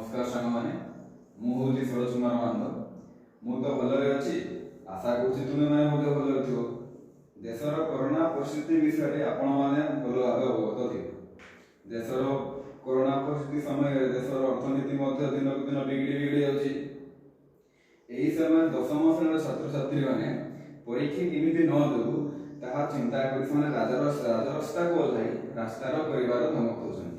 नमस्कार सांग मैंने मुझे सरोज कुमार महंत मु तो भलरे अच्छी आशा करुँच तुम्हें मैंने मध्य भलरे थो देशर कोरोना परिस्थिति विषय में आपण मैंने भल भाव अवगत थे देशर कोरोना परिस्थिति समय देशर अर्थनीति दिन को दिन बिगड़ी जाऊँगी यही समय दशम श्रेणी छात्र छात्री मैंने परीक्षा केमी न देवु ताहा चिंता कर राजरास्ता को ओह्लाई रास्तार कर धमक दौरान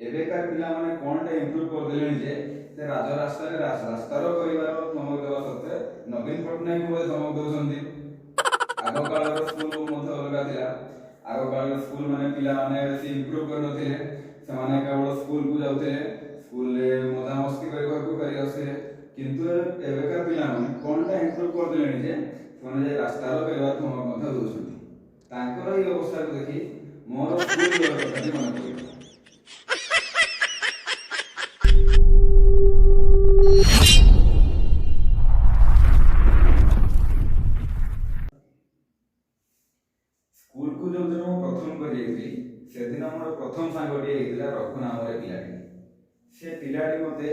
एवेकार पिला माने कोनटा इंप्रूव कर देलेनी जे राजरास्ता रे रास्तार करिवार धमक देवा सत्ते नवीन पटनायक को धमक दउछंती आगो कालर स्कूल मध्ये अलगा थिला आगो कालर स्कूल माने पिला माने बेसी इंप्रूव कर नथिले से माने केवल स्कूल को जाउथिले स्कूल रे मजा मस्ती करि आसथिले किंतु एवेकार पिला माने कोनटा इंप्रूव कर देलेनी जे माने जे रास्तार करिवार धमक मध्ये दउछंती तांकर ई अवस्था को देखि मोर स्कूल कथा मन पड़े स्कूल को जो दिन प्रथम से दिन मोर प्रथम सांगटे रघु नाम पिलाटी से पिलाटी मते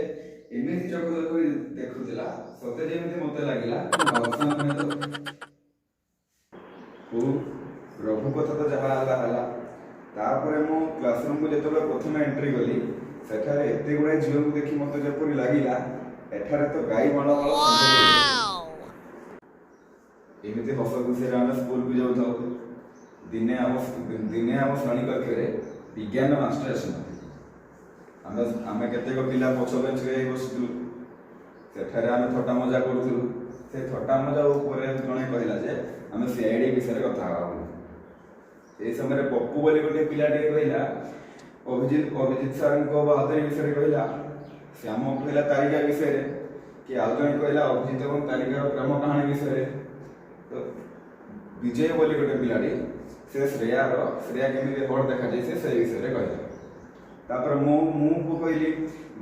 एमती चक देखुला सते जमी मत लगे रघु कथा तो जहाँ तापर मो क्लासरूम को जो प्रथम एंट्री गली सेठारे एते गुडा झील को देखि मते जपरि लागिला एठारे तो गाई माला एमती हस खुशी आम स्कूल को जाऊ दिने आम श्रेणी कक्ष विज्ञान मास्टर आसना आम केतेक पिला पछ बेंच बसुलु सेठारे आम थट्टा मजा करूँ से थट्टा मजा जड़े कहला जे आम सीआईडी विषय कथा से समय पप्पू बोली गोटे पिलाटे कहला अभिजित सार बहादुरी विषय कहला श्याम कहला तारिका विषय कि आउ जन कहला अभिजित और तारिकार प्रेम कहानी विषय तो विजय बोली गोटे पिलाटी से श्रेया केमी हट देखा जाए से विषय कहला तापर मु कहली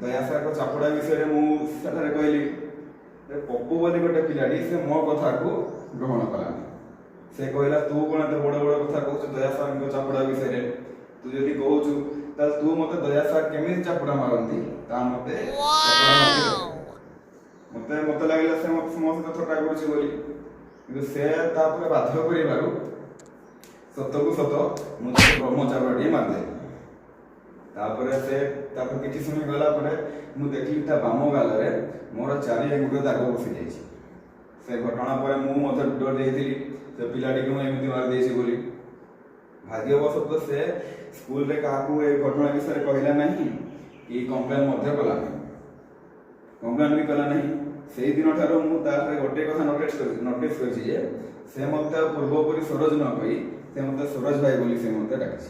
दया सार को चापुड़ा विषय मुझे कहली पप्पू बोली गोटे पिलाटी से मो कथा को ग्रहण कलानी से कहला तू कौन एत बड़ बड़ कथा कहू दया सार को चापुड़ा विषय तू जदि कहू तू मत दया सार केमी चापुड़ा मारती मत मत मत लगे से मत समस्त थट्टा कर से बाध्य कर सत को सत मुझे ब्रह्मचापड़े मारदे किसी समय गला मुझे देखली बाम गाल मोर 4 अंगुल दाग बसी जाइए से घटना पर मुझे डर जाइली से पिलाटी को एमती मारदे बोली भाग्यवश से स्कूल रे क्या घटना विषय कहला नहीं कि कम्प्लेन कम्प्लेन भी कला नहीं से दिन ठार मुझे गोटे कथा नोटिस कर से मत पूर्वपरी सरोज न कही से मत सरोज भाई बोली से मत डाकी।